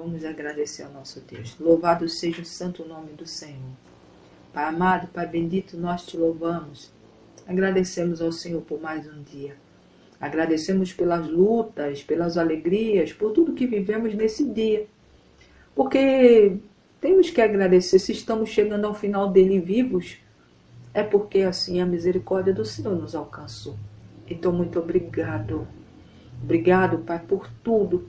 Vamos agradecer ao nosso Deus. Louvado seja o santo nome do Senhor. Pai amado, Pai bendito, nós te louvamos. Agradecemos ao Senhor por mais um dia. Agradecemos pelas lutas, pelas alegrias, por tudo que vivemos nesse dia. Porque temos que agradecer, se estamos chegando ao final dele vivos, é porque assim a misericórdia do Senhor nos alcançou. Então, muito obrigado. Obrigado, Pai, por tudo,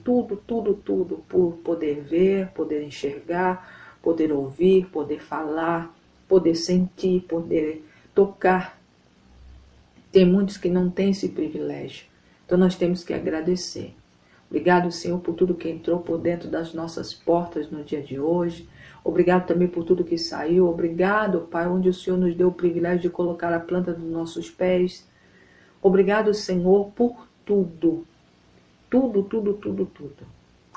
por poder ver, poder enxergar, poder ouvir, poder falar, poder sentir, poder tocar. Tem muitos que não têm esse privilégio, então nós temos que agradecer. Obrigado, Senhor, por tudo que entrou por dentro das nossas portas no dia de hoje. Obrigado também por tudo que saiu. Obrigado, Pai, onde o Senhor nos deu o privilégio de colocar a planta dos nossos pés. Obrigado, Senhor, por tudo. Tudo.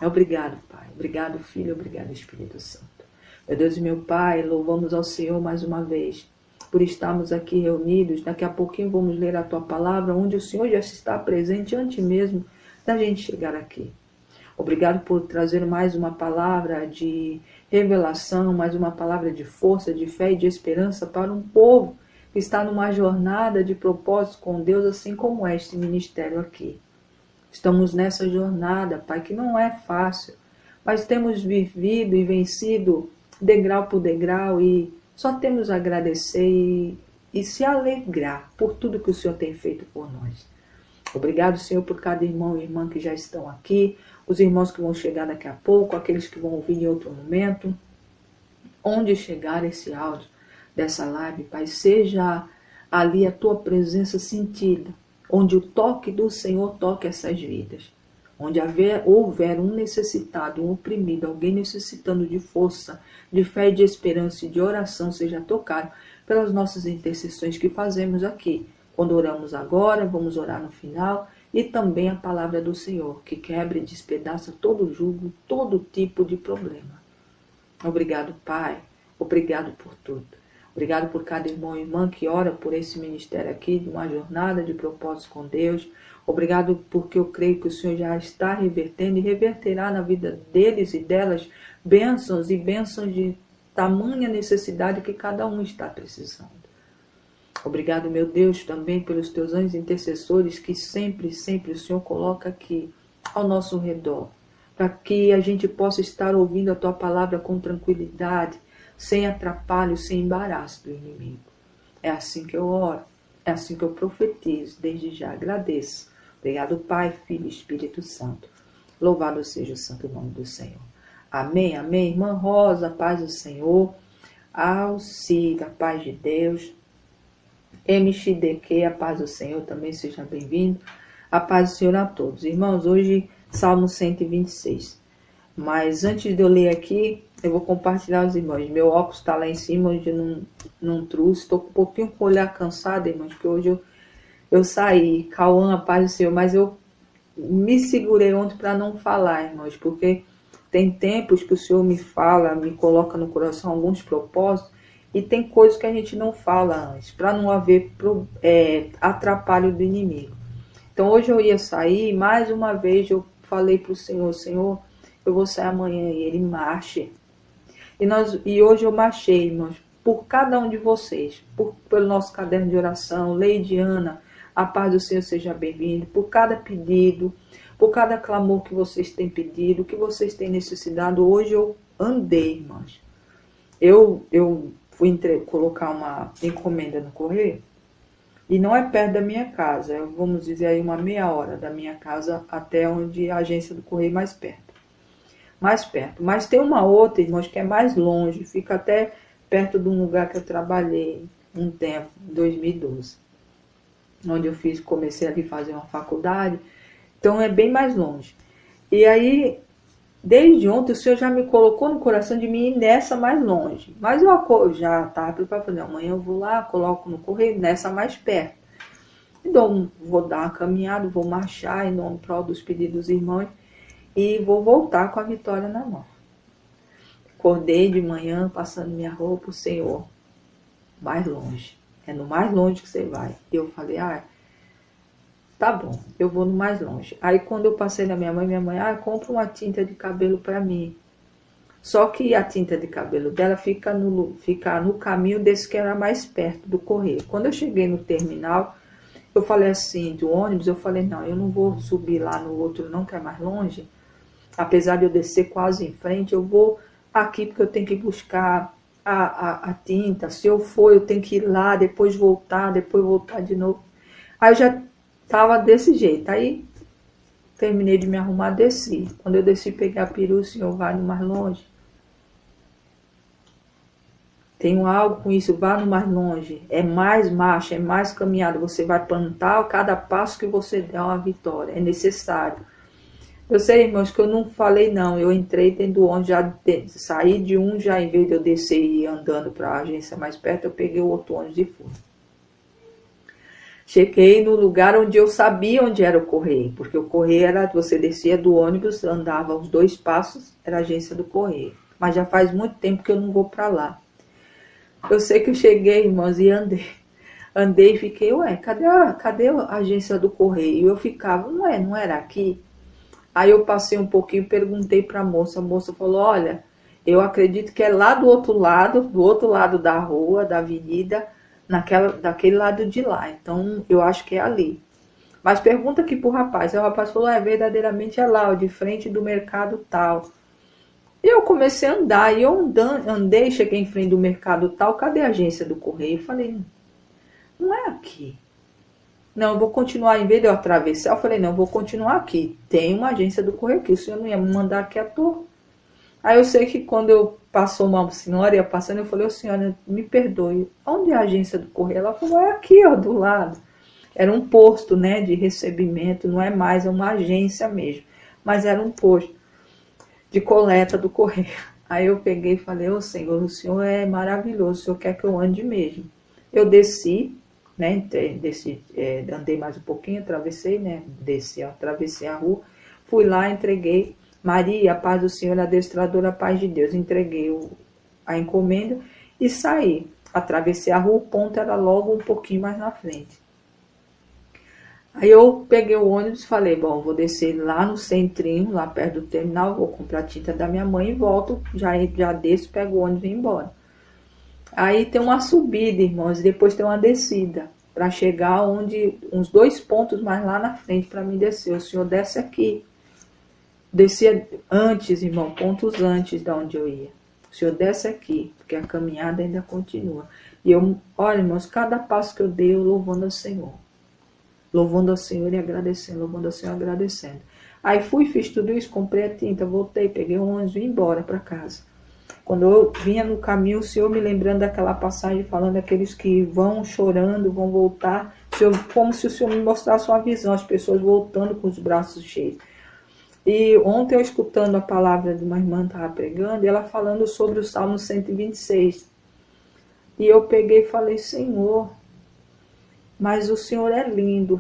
Obrigado, Pai. Obrigado, Filho. Obrigado, Espírito Santo. Meu Deus e meu Pai, louvamos ao Senhor mais uma vez por estarmos aqui reunidos. Daqui a pouquinho vamos ler a Tua palavra, onde o Senhor já está presente antes mesmo da gente chegar aqui. Obrigado por trazer mais uma palavra de revelação, mais uma palavra de força, de fé e de esperança para um povo que está numa jornada de propósito com Deus, assim como é este ministério aqui. Estamos nessa jornada, Pai, que não é fácil, mas temos vivido e vencido degrau por degrau e só temos a agradecer e se alegrar por tudo que o Senhor tem feito por nós. Obrigado, Senhor, por cada irmão e irmã que já estão aqui, os irmãos que vão chegar daqui a pouco, aqueles que vão ouvir em outro momento. Onde chegar esse áudio dessa live, Pai, seja ali a Tua presença sentida, onde o toque do Senhor toque essas vidas. Onde houver um necessitado, um oprimido, alguém necessitando de força, de fé e de esperança e de oração, seja tocado pelas nossas intercessões que fazemos aqui. Quando oramos agora, vamos orar no final, e também a palavra do Senhor, que quebra e despedaça todo jugo, todo tipo de problema. Obrigado, Pai. Obrigado por tudo. Obrigado por cada irmão e irmã que ora por esse ministério aqui, de uma jornada de propósito com Deus. Obrigado porque eu creio que o Senhor já está revertendo e reverterá na vida deles e delas bênçãos e bênçãos de tamanha necessidade que cada um está precisando. Obrigado, meu Deus, também pelos Teus anjos intercessores que sempre o Senhor coloca aqui ao nosso redor, para que a gente possa estar ouvindo a Tua palavra com tranquilidade, sem atrapalho, sem embaraço do inimigo. É assim que eu oro, é assim que eu profetizo, desde já agradeço. Obrigado, Pai, Filho e Espírito Santo. Louvado seja o santo nome do Senhor. Amém, amém. Irmã Rosa, paz do Senhor. Alcida, paz de Deus. MXDQ, a paz do Senhor, também seja bem-vindo. A paz do Senhor a todos. Irmãos, hoje, Salmo 126. Mas antes de eu ler aqui, eu vou compartilhar os irmãos. Meu óculos está lá em cima, hoje eu não trouxe. Estou um pouquinho com o olhar cansado, irmãos, porque hoje eu saí. Cauã, a paz do Senhor, mas eu me segurei ontem para não falar, irmãos, porque tem tempos que o Senhor me fala, me coloca no coração alguns propósitos, e tem coisas que a gente não fala antes, para não haver atrapalho do inimigo. Então hoje eu ia sair, mais uma vez eu falei para o Senhor, Senhor, eu vou sair amanhã, e Ele marche. E hoje eu marchei, irmãos, por cada um de vocês, pelo nosso caderno de oração, Leidiana, a paz do Senhor seja bem-vindo, por cada pedido, por cada clamor que vocês têm pedido, que vocês têm necessidade. Hoje eu andei, irmãos. Eu fui colocar uma encomenda no correio, e não é perto da minha casa, vamos dizer aí uma meia hora da minha casa até onde a agência do correio mais perto. Mas tem uma outra, irmãos, que é mais longe, fica até perto de um lugar que eu trabalhei um tempo, em 2012, onde eu comecei ali a fazer uma faculdade, então é bem mais longe. E aí, desde ontem, o Senhor já me colocou no coração de mim ir nessa mais longe. Mas eu já estava preparado para fazer, amanhã eu vou lá, coloco no correio, nessa mais perto. Então, vou dar uma caminhada, vou marchar em nome prol dos pedidos dos irmãos e vou voltar com a vitória na mão. Acordei de manhã, passando minha roupa, o Senhor, mais longe. É no mais longe que você vai. E eu falei, tá bom, eu vou no mais longe. Aí quando eu passei na minha mãe, compra uma tinta de cabelo para mim. Só que a tinta de cabelo dela fica no caminho desse que era mais perto do correio. Quando eu cheguei no terminal, eu falei assim, do ônibus, eu falei, não, eu não vou subir lá no outro não, que é mais longe. Apesar de eu descer quase em frente, eu vou aqui porque eu tenho que buscar a tinta. Se eu for, eu tenho que ir lá, depois voltar de novo. Aí eu já tava desse jeito. Aí terminei de me arrumar, desci. Quando eu desci, peguei a perua, o senhor vai no mais longe. Tenho algo com isso, vá no mais longe. É mais marcha, é mais caminhada. Você vai plantar, cada passo que você der é uma vitória. É necessário. Eu sei, irmãos, que eu não falei não. Eu entrei dentro do ônibus, já saí de um, já em vez de eu descer e ir andando para a agência mais perto, eu peguei o outro ônibus e fui. Cheguei no lugar onde eu sabia onde era o correio, porque o correio era, você descia do ônibus, andava uns 2 passos, era a agência do correio. Mas já faz muito tempo que eu não vou para lá. Eu sei que eu cheguei, irmãos, e andei. Andei e fiquei, ué, cadê a agência do correio? E eu ficava, ué, não era aqui? Aí eu passei um pouquinho, perguntei para a moça falou, olha, eu acredito que é lá do outro lado da rua, da avenida, daquele lado de lá. Então, eu acho que é ali. Mas pergunta aqui pro rapaz. Aí o rapaz falou, verdadeiramente é lá, ó, de frente do mercado tal. E eu comecei a andar, e eu andei, cheguei em frente do mercado tal, cadê a agência do correio? Eu falei, não é aqui. Não, eu vou continuar, em vez de eu atravessar, eu falei, não, eu vou continuar aqui. Tem uma agência do correio aqui, o senhor não ia me mandar aqui à toa. Aí eu sei que quando eu passou uma senhora, ia passando, eu falei, ô senhora, me perdoe, onde é a agência do correio? Ela falou, é aqui, ó, do lado. Era um posto, né, de recebimento, não é mais, é uma agência mesmo. Mas era um posto de coleta do correio. Aí eu peguei e falei, ô senhor, o senhor é maravilhoso, o senhor quer que eu ande mesmo. Eu desci, né, andei mais um pouquinho, atravessei, né, atravessei a rua, fui lá, entreguei, Maria, a paz do Senhor, adestradora, a paz de Deus, entreguei a encomenda e saí, atravessei a rua, o ponto era logo um pouquinho mais na frente. Aí eu peguei o ônibus e falei, bom, vou descer lá no centrinho, lá perto do terminal, vou comprar a tinta da minha mãe e volto, já desço, pego o ônibus e vou embora. Aí tem uma subida, irmãos, e depois tem uma descida, para chegar onde, uns 2 pontos mais lá na frente para mim descer. O senhor desce aqui. Descia antes, irmão, pontos antes de onde eu ia. O senhor desce aqui, porque a caminhada ainda continua. E eu, olha, irmãos, cada passo que eu dei, eu louvando ao Senhor. Louvando ao Senhor e agradecendo, louvando ao Senhor e agradecendo. Aí fui, fiz tudo isso, comprei a tinta, voltei, peguei o ônibus e vim embora para casa. Quando eu vinha no caminho, o Senhor me lembrando daquela passagem, falando daqueles que vão chorando, vão voltar, como se o Senhor me mostrasse uma visão, as pessoas voltando com os braços cheios. E ontem eu escutando a palavra de uma irmã que estava pregando, e ela falando sobre o Salmo 126. E eu peguei e falei, Senhor, mas o Senhor é lindo.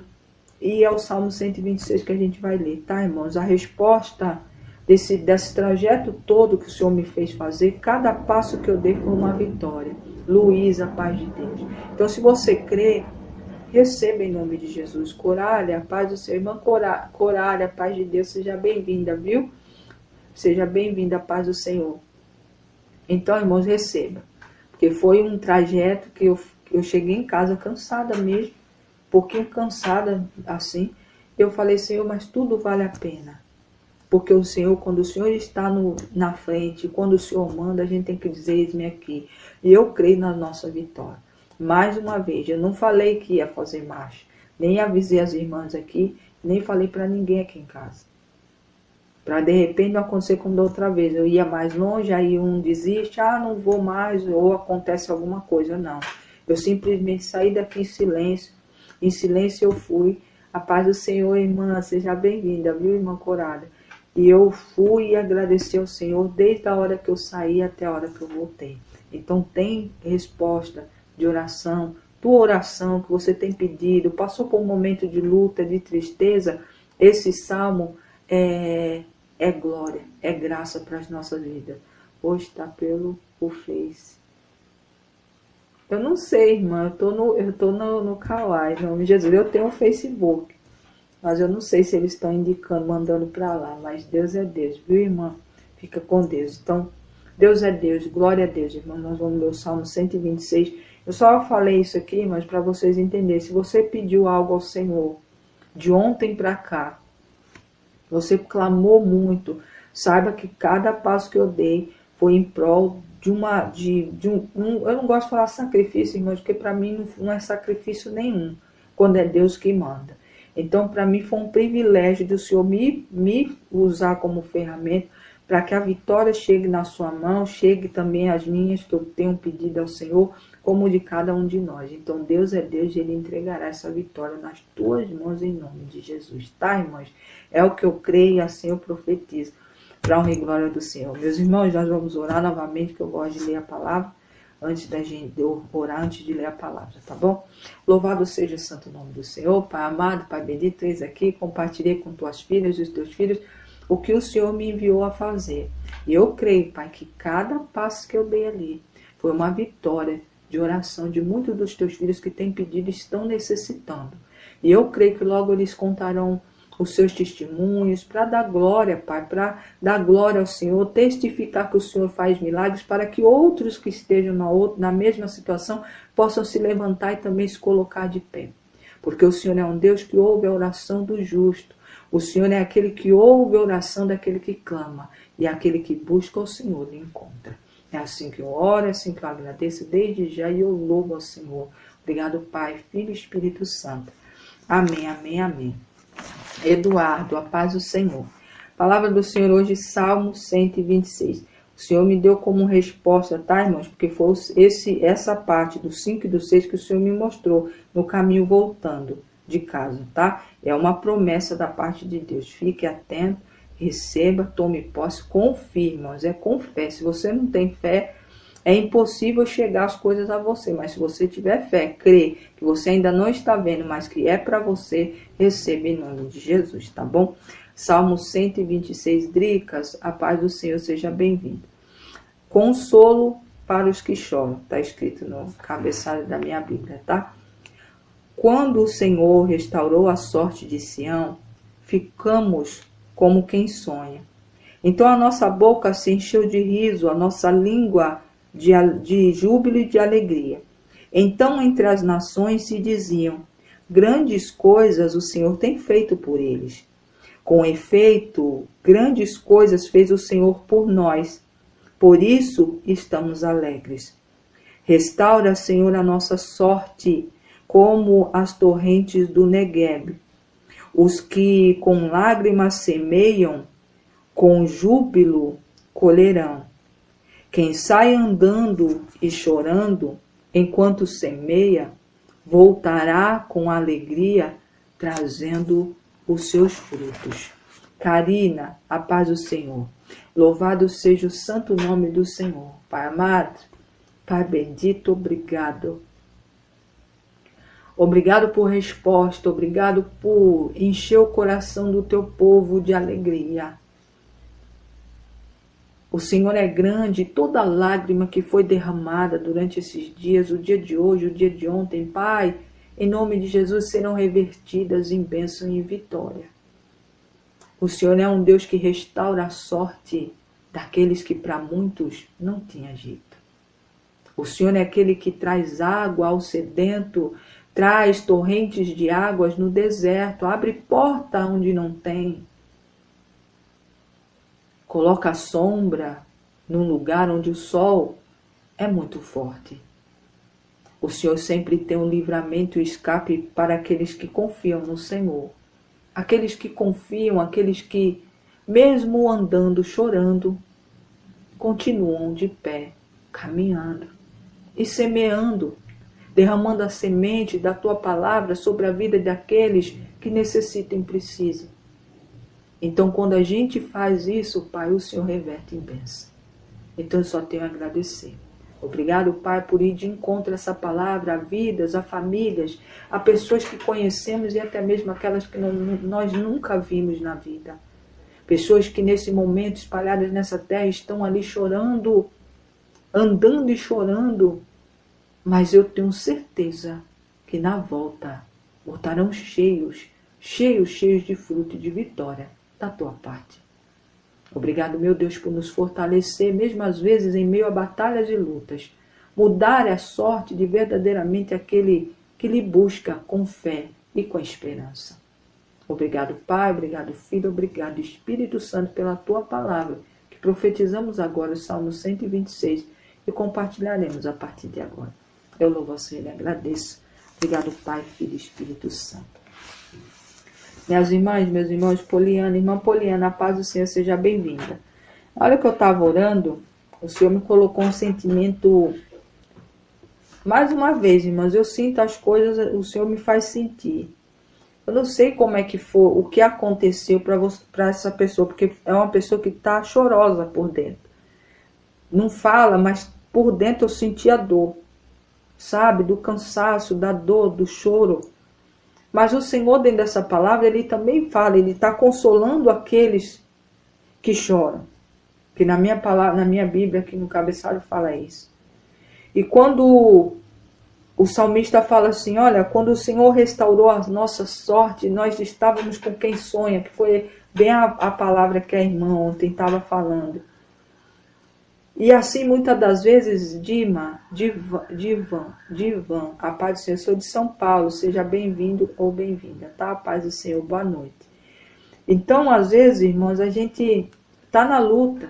E é o Salmo 126 que a gente vai ler, tá, irmãos? A resposta desse trajeto todo que o Senhor me fez fazer, cada passo que eu dei foi uma vitória. Luísa, paz de Deus. Então, se você crê, receba em nome de Jesus. Coralha, a paz do seu irmão. Coralha, a paz de Deus, seja bem-vinda, viu? Seja bem-vinda, a paz do Senhor. Então, irmãos, receba. Porque foi um trajeto que eu cheguei em casa cansada mesmo, um pouquinho cansada assim. Eu falei, Senhor, mas tudo vale a pena. Porque o Senhor, quando o Senhor está na frente, quando o Senhor manda, a gente tem que dizer, eis-me aqui. E eu creio na nossa vitória. Mais uma vez, eu não falei que ia fazer marcha, nem avisei as irmãs aqui, nem falei para ninguém aqui em casa. Para de repente não acontecer como da outra vez. Eu ia mais longe, aí um desiste, não vou mais, ou acontece alguma coisa. Não. Eu simplesmente saí daqui em silêncio. Em silêncio eu fui. A paz do Senhor, irmã, seja bem-vinda, viu, irmã Corada? E eu fui e agradeci ao Senhor desde a hora que eu saí até a hora que eu voltei. Então tem resposta de oração, tua oração que você tem pedido, passou por um momento de luta, de tristeza, esse salmo é glória, é graça para as nossas vidas. Hoje está pelo Face. Eu não sei, irmã, eu tô no Kawaii, em nome de Jesus. Eu tenho um Facebook, mas eu não sei se eles estão indicando, mandando para lá, mas Deus é Deus, viu, irmã? Fica com Deus. Então, Deus é Deus, glória a Deus, irmãos. Nós vamos ler o Salmo 126. Eu só falei isso aqui, mas para vocês entenderem. Se você pediu algo ao Senhor de ontem para cá, você clamou muito, saiba que cada passo que eu dei foi em prol de eu não gosto de falar sacrifício, irmãos, porque para mim não é sacrifício nenhum, quando é Deus que manda. Então, para mim foi um privilégio do Senhor me usar como ferramenta para que a vitória chegue na sua mão, chegue também às minhas que eu tenho pedido ao Senhor, como de cada um de nós. Então, Deus é Deus e Ele entregará essa vitória nas tuas mãos em nome de Jesus, tá, irmãos? É o que eu creio e assim eu profetizo, para a honra e glória do Senhor. Meus irmãos, nós vamos orar novamente, que eu gosto de ler a palavra, antes de orar, antes de ler a palavra, tá bom? Louvado seja o santo nome do Senhor. Pai amado, Pai bendito, eis aqui, compartilhei com tuas filhas e os teus filhos o que o Senhor me enviou a fazer. E eu creio, Pai, que cada passo que eu dei ali foi uma vitória de oração de muitos dos teus filhos que têm pedido e estão necessitando. E eu creio que logo eles contarão os seus testemunhos, para dar glória, Pai, para dar glória ao Senhor, testificar que o Senhor faz milagres, para que outros que estejam na mesma situação possam se levantar e também se colocar de pé. Porque o Senhor é um Deus que ouve a oração do justo. O Senhor é aquele que ouve a oração daquele que clama, e aquele que busca o Senhor lhe encontra. É assim que eu oro, é assim que eu agradeço desde já e eu louvo ao Senhor. Obrigado, Pai, Filho e Espírito Santo. Amém, amém, amém. Eduardo, a paz do Senhor. Palavra do Senhor hoje, Salmo 126. O Senhor me deu como resposta, tá, irmãos? Porque foi essa parte do 5 e do 6 que o Senhor me mostrou no caminho voltando de casa, tá? É uma promessa da parte de Deus. Fique atento, receba, tome posse, confie, irmãos. É com fé. Se você não tem fé, é impossível chegar as coisas a você, mas se você tiver fé, crê que você ainda não está vendo, mas que é para você, receba em nome de Jesus, tá bom? Salmo 126, Dricas, a paz do Senhor seja bem-vindo. Consolo para os que choram, está escrito no cabeçalho da minha Bíblia, tá? Quando o Senhor restaurou a sorte de Sião, ficamos como quem sonha. Então a nossa boca se encheu de riso, a nossa língua de júbilo e de alegria. Então entre as nações se diziam: grandes coisas o Senhor tem feito por eles. Com efeito, grandes coisas fez o Senhor por nós. Por isso estamos alegres. Restaura, Senhor, a nossa sorte, como as torrentes do Negueb. Os que com lágrimas semeiam, com júbilo colherão. Quem sai andando e chorando, enquanto semeia, voltará com alegria, trazendo os seus frutos. Karina, a paz do Senhor. Louvado seja o santo nome do Senhor. Pai amado, Pai bendito, obrigado. Obrigado por resposta, obrigado por encher o coração do teu povo de alegria. O Senhor é grande, toda lágrima que foi derramada durante esses dias, o dia de hoje, o dia de ontem, Pai, em nome de Jesus, serão revertidas em bênção e vitória. O Senhor é um Deus que restaura a sorte daqueles que para muitos não tinha jeito. O Senhor é aquele que traz água ao sedento, traz torrentes de águas no deserto, abre porta onde não tem. Coloca a sombra num lugar onde o sol é muito forte. O Senhor sempre tem um livramento e escape para aqueles que confiam no Senhor. Aqueles que confiam, aqueles que, mesmo andando, chorando, continuam de pé, caminhando e semeando, derramando a semente da Tua palavra sobre a vida daqueles que necessitam e precisam. Então, quando a gente faz isso, Pai, o Senhor reverte em bênção. Então, eu só tenho a agradecer. Obrigado, Pai, por ir de encontro a essa palavra, a vidas, a famílias, a pessoas que conhecemos e até mesmo aquelas que nós nunca vimos na vida. Pessoas que nesse momento, espalhadas nessa terra, estão ali chorando, andando e chorando, mas eu tenho certeza que na volta voltarão cheios de fruto e de vitória da tua parte. Obrigado, meu Deus, por nos fortalecer, mesmo às vezes em meio a batalhas e lutas. Mudar a sorte de verdadeiramente aquele que lhe busca com fé e com esperança. Obrigado, Pai, obrigado, Filho, obrigado, Espírito Santo, pela tua palavra, que profetizamos agora o Salmo 126 e compartilharemos a partir de agora. Eu louvo a Senhor e agradeço. Obrigado, Pai, Filho e Espírito Santo. Minhas irmãs, meus irmãos, Poliana, irmã Poliana, a paz do Senhor seja bem-vinda. Na hora que eu estava orando, o Senhor me colocou um sentimento. Mais uma vez, irmãs, eu sinto as coisas, o Senhor me faz sentir. Eu não sei como é que foi, o que aconteceu para essa pessoa, porque é uma pessoa que está chorosa por dentro. Não fala, mas por dentro eu senti a dor, sabe? Do cansaço, da dor, do choro. Mas o Senhor, dentro dessa palavra, Ele também fala, Ele está consolando aqueles que choram. Que na minha palavra, na minha Bíblia, aqui no cabeçalho, fala isso. E quando o salmista fala assim, olha, quando o Senhor restaurou a nossa sorte, nós estávamos com quem sonha, que foi bem a palavra que a irmã ontem estava falando. E assim, muitas das vezes, Divan, a paz do Senhor, eu sou de São Paulo, seja bem-vindo ou bem-vinda, tá? A paz do Senhor, boa noite. Então, às vezes, irmãos, a gente está na luta,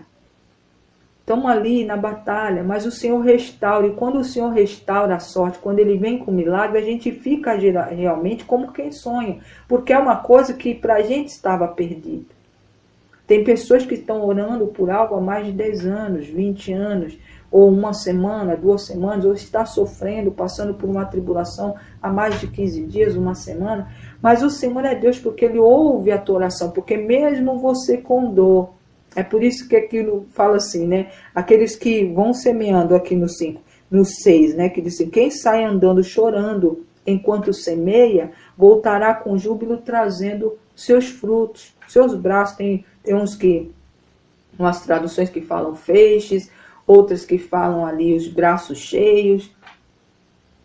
estamos ali na batalha, mas o Senhor restaura. E quando o Senhor restaura a sorte, quando Ele vem com milagre, a gente fica realmente como quem sonha. Porque é uma coisa que para a gente estava perdida. Tem pessoas que estão orando por algo há mais de 10 anos, 20 anos, ou uma semana, 2 semanas, ou está sofrendo, passando por uma tribulação há mais de 15 dias, uma semana. Mas o Senhor é Deus porque Ele ouve a tua oração, porque mesmo você com dor, é por isso que aquilo fala assim, né? Aqueles que vão semeando aqui no 5, no 6, né? Que diz assim, quem sai andando chorando enquanto semeia, voltará com júbilo trazendo seus frutos, seus braços. Tem umas traduções que falam feixes, outras que falam ali os braços cheios.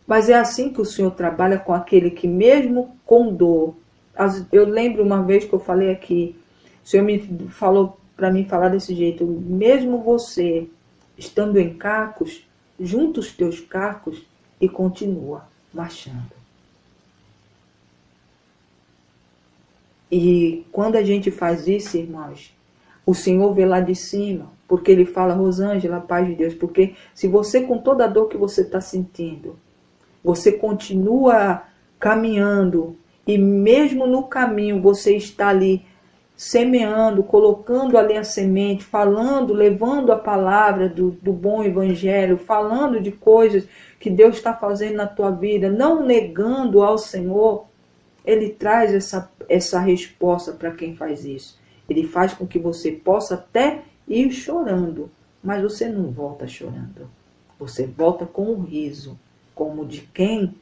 Mas é assim que o Senhor trabalha com aquele que mesmo com dor. Eu lembro uma vez que eu falei aqui, o Senhor me falou para mim falar desse jeito, mesmo você estando em cacos, junta os teus cacos e continua marchando. E quando a gente faz isso, irmãos, o Senhor vê lá de cima, porque Ele fala, Rosângela, paz de Deus, porque se você com toda a dor que você está sentindo, você continua caminhando, e mesmo no caminho você está ali semeando, colocando ali a semente, falando, levando a palavra do bom evangelho, falando de coisas que Deus está fazendo na tua vida, não negando ao Senhor, Ele traz essa resposta para quem faz isso. Ele faz com que você possa até ir chorando, mas você não volta chorando. Você volta com um riso, como de quem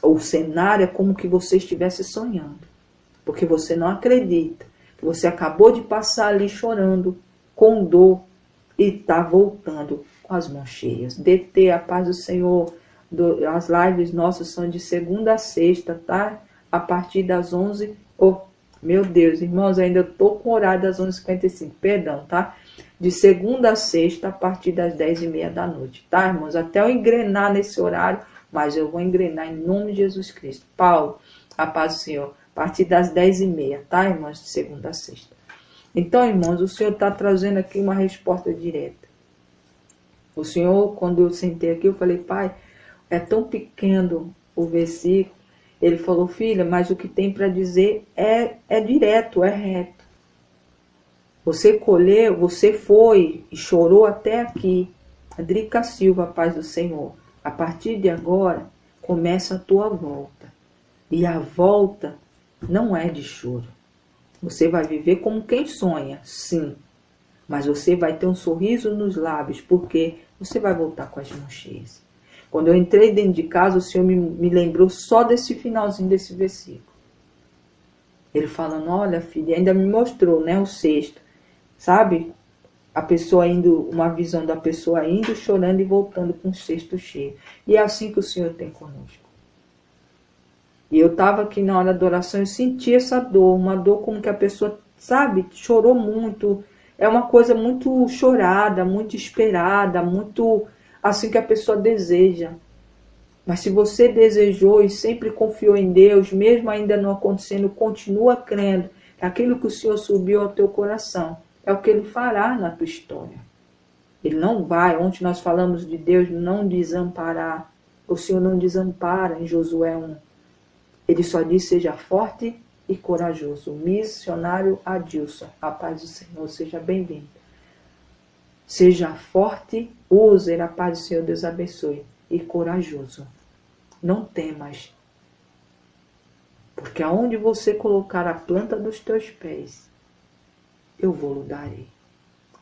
o cenário é como que você estivesse sonhando. Porque você não acredita. Você acabou de passar ali chorando, com dor, e está voltando com as mãos cheias. DT, a paz do Senhor. As lives nossas são de segunda a sexta, tá? A partir das 11. Oh, meu Deus, irmãos, ainda estou com o horário das 11h55. Perdão, tá? De segunda a sexta, a partir das 10h30 da noite. Tá, irmãos? Até eu engrenar nesse horário, mas eu vou engrenar em nome de Jesus Cristo. Paulo, a paz do Senhor. A partir das 10h30, tá, irmãos? De segunda a sexta. Então, irmãos, o Senhor está trazendo aqui uma resposta direta. O Senhor, quando eu sentei aqui, eu falei, Pai, é tão pequeno o versículo. Ele falou, filha, mas o que tem para dizer é direto, é reto. Você colheu, você foi e chorou até aqui. Drica Silva, paz do Senhor. A partir de agora, começa a tua volta. E a volta não é de choro. Você vai viver como quem sonha, sim. Mas você vai ter um sorriso nos lábios, porque você vai voltar com as mãos cheias. Quando eu entrei dentro de casa, o Senhor me lembrou só desse finalzinho desse versículo. Ele falando, olha filha, ainda me mostrou, né, o 6º. Sabe? A pessoa indo, uma visão da pessoa indo, chorando e voltando com o 6º cheio. E é assim que o Senhor tem conosco. E eu estava aqui na hora da oração e senti essa dor, uma dor como que a pessoa, sabe, chorou muito, é uma coisa muito chorada, muito esperada, muito assim que a pessoa deseja. Mas se você desejou e sempre confiou em Deus, mesmo ainda não acontecendo, continua crendo que aquilo que o Senhor subiu ao teu coração é o que Ele fará na tua história. Ele não vai, ontem nós falamos de Deus não desamparar. O Senhor não desampara em Josué 1. Ele só diz, seja forte e corajoso. Missionário Adilson, a paz do Senhor, seja bem-vindo. Seja forte, use a paz do Senhor, Deus abençoe. E corajoso. Não temas. Porque aonde você colocar a planta dos teus pés, eu vou lhe darei.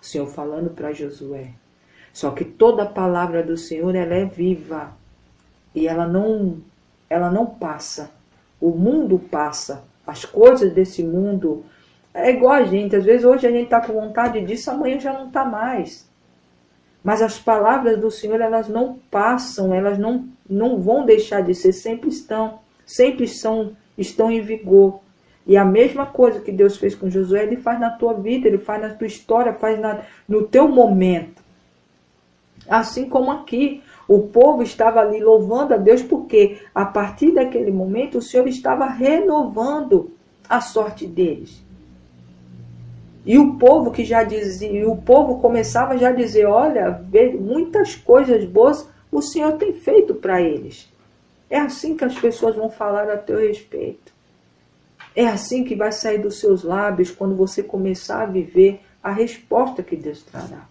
O Senhor falando para Josué. Só que toda a palavra do Senhor, ela é viva. E ela não passa. O mundo passa. As coisas desse mundo é igual a gente. Às vezes hoje a gente está com vontade disso, amanhã já não está mais. Mas as palavras do Senhor, elas não passam, elas não vão deixar de ser, sempre estão em vigor. E a mesma coisa que Deus fez com Josué, Ele faz na tua vida, Ele faz na tua história, faz no teu momento. Assim como aqui, o povo estava ali louvando a Deus, porque a partir daquele momento o Senhor estava renovando a sorte deles. E o povo que já dizia, o povo começava já a dizer, olha, muitas coisas boas o Senhor tem feito para eles. É assim que as pessoas vão falar a teu respeito. É assim que vai sair dos seus lábios quando você começar a viver a resposta que Deus trará.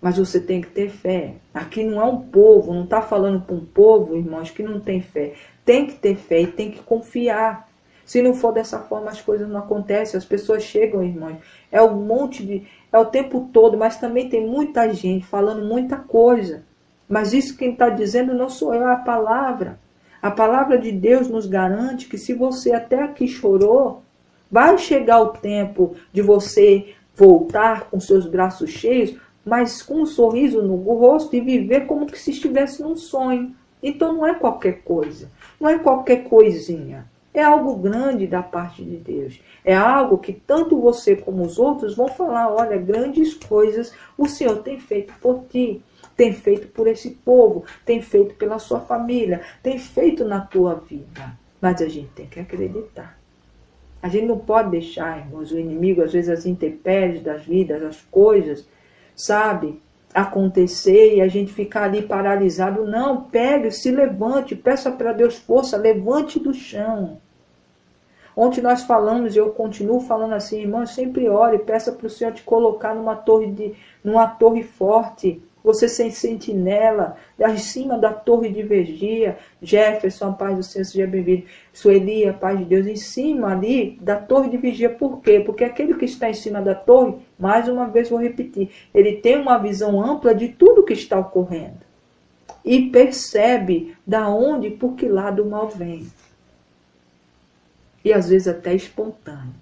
Mas você tem que ter fé. Aqui não é um povo, não está falando para um povo, irmãos, que não tem fé. Tem que ter fé e tem que confiar. Se não for dessa forma, as coisas não acontecem. As pessoas chegam, irmãos. É o tempo todo, mas também tem muita gente falando muita coisa. Mas isso quem está dizendo não sou eu, é a palavra. A palavra de Deus nos garante que se você até aqui chorou, vai chegar o tempo de você voltar com seus braços cheios, mas com um sorriso no rosto e viver como que se estivesse num sonho. Então não é qualquer coisa, não é qualquer coisinha. É algo grande da parte de Deus. É algo que tanto você como os outros vão falar, olha, grandes coisas o Senhor tem feito por ti, tem feito por esse povo, tem feito pela sua família, tem feito na tua vida. Mas a gente tem que acreditar. A gente não pode deixar, irmãos, o inimigo, às vezes as intempéries das vidas, as coisas, sabe, acontecer e a gente ficar ali paralisado. Não, pegue, se levante, peça para Deus força, levante do chão. Ontem nós falamos, e eu continuo falando assim, irmão, sempre ore, peça para o Senhor te colocar numa torre forte, você sem sentinela, acima da torre de vigia. Jefferson, a paz do Senhor, seja bem-vindo. Sueli, a paz de Deus, em cima ali da torre de vigia. Por quê? Porque aquele que está em cima da torre, mais uma vez vou repetir, ele tem uma visão ampla de tudo que está ocorrendo. E percebe da onde e por que lado o mal vem. E às vezes até espontâneo.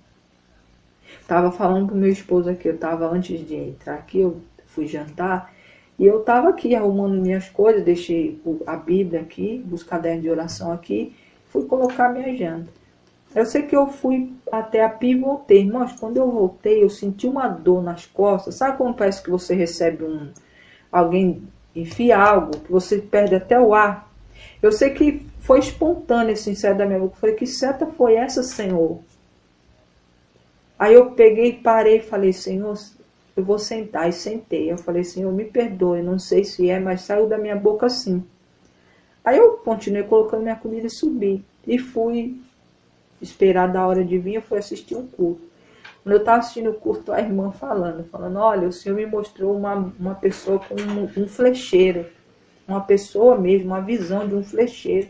Estava falando para o meu esposo aqui, eu estava antes de entrar aqui, eu fui jantar, e eu estava aqui arrumando minhas coisas, deixei a Bíblia aqui, os cadernos de oração aqui, fui colocar minha janta. Eu sei que eu fui até a pia e voltei. Irmãos, quando eu voltei, eu senti uma dor nas costas. Sabe quando parece que você recebe alguém enfia algo, que você perde até o ar? Eu sei que foi espontâneo esse inseto da minha boca. Eu falei, que seta foi essa, Senhor? Aí eu peguei, parei e falei, Senhor, eu vou sentar. E sentei. Eu falei, Senhor, me perdoe, não sei se é, mas saiu da minha boca assim. Aí eu continuei colocando minha comida e subi. E fui esperar da hora de vir, eu fui assistir um culto. Quando eu estava assistindo o culto, a irmã falando, olha, o Senhor me mostrou uma pessoa com um flecheiro. Uma pessoa mesmo, uma visão de um flecheiro.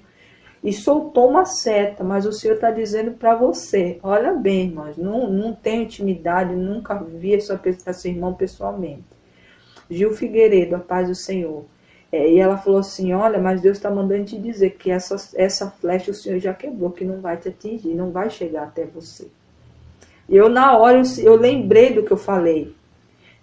E soltou uma seta, mas o Senhor está dizendo para você, olha bem, irmãos, não tenho intimidade, nunca vi essa irmã pessoalmente. Gil Figueiredo, a paz do Senhor. E ela falou assim, olha, mas Deus está mandando te dizer que essa flecha o Senhor já quebrou, que não vai te atingir, não vai chegar até você. E eu na hora, eu lembrei do que eu falei.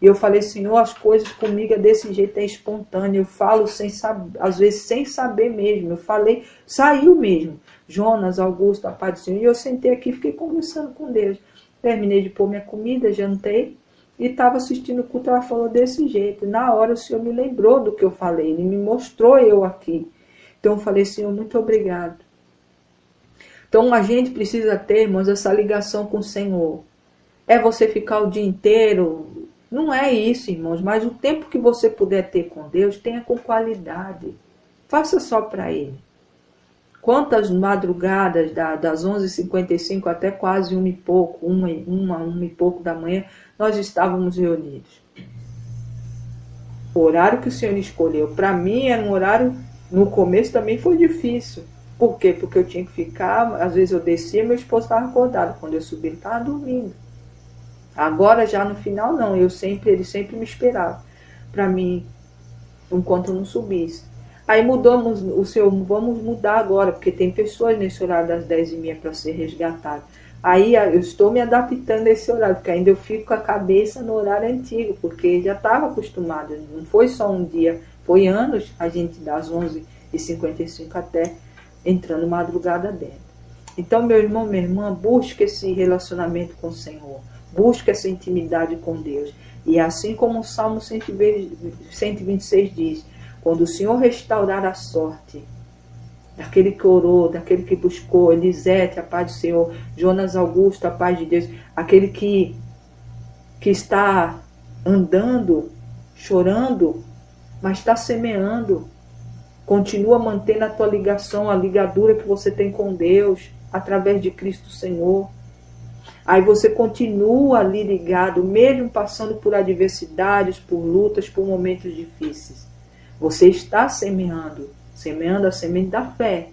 E eu falei, Senhor, as coisas comigo é desse jeito, é espontâneo. Eu falo sem saber, às vezes sem saber mesmo. Eu falei, saiu mesmo. Jonas, Augusto, a paz do Senhor. E eu sentei aqui e fiquei conversando com Deus. Terminei de pôr minha comida, jantei. e estava assistindo o culto, ela falou desse jeito. Na hora o Senhor me lembrou do que eu falei, Ele me mostrou eu aqui. Então eu falei, Senhor, muito obrigado. Então a gente precisa ter, irmãos, essa ligação com o Senhor. É você ficar o dia inteiro? Não é isso, irmãos, mas o tempo que você puder ter com Deus, tenha com qualidade. Faça só para Ele. Quantas madrugadas, das 11h55 até quase 1 e pouco, 1 e pouco da manhã, nós estávamos reunidos. O horário que o Senhor escolheu, para mim era um horário, no começo também foi difícil. Por quê? Porque eu tinha que ficar, às vezes eu descia, meu esposo estava acordado, quando eu subi ele estava dormindo. Agora já no final não, ele sempre me esperava para mim, enquanto eu não subisse. Aí mudamos, o Senhor, vamos mudar agora, porque tem pessoas nesse horário das 10h30 para ser resgatado. Aí eu estou me adaptando a esse horário, porque ainda eu fico com a cabeça no horário antigo, porque já estava acostumada, não foi só um dia, foi anos a gente das 11h55 até entrando madrugada dentro. Então, meu irmão, minha irmã, busque esse relacionamento com o Senhor, busque essa intimidade com Deus. E assim como o Salmo 126 diz, quando o Senhor restaurar a sorte daquele que orou, daquele que buscou, Elisete, a paz do Senhor, Jonas Augusto, a paz de Deus, aquele que está andando, chorando, mas está semeando, continua mantendo a tua ligação, a ligadura que você tem com Deus, através de Cristo Senhor. Aí você continua ali ligado, mesmo passando por adversidades, por lutas, por momentos difíceis. Você está semeando a semente da fé.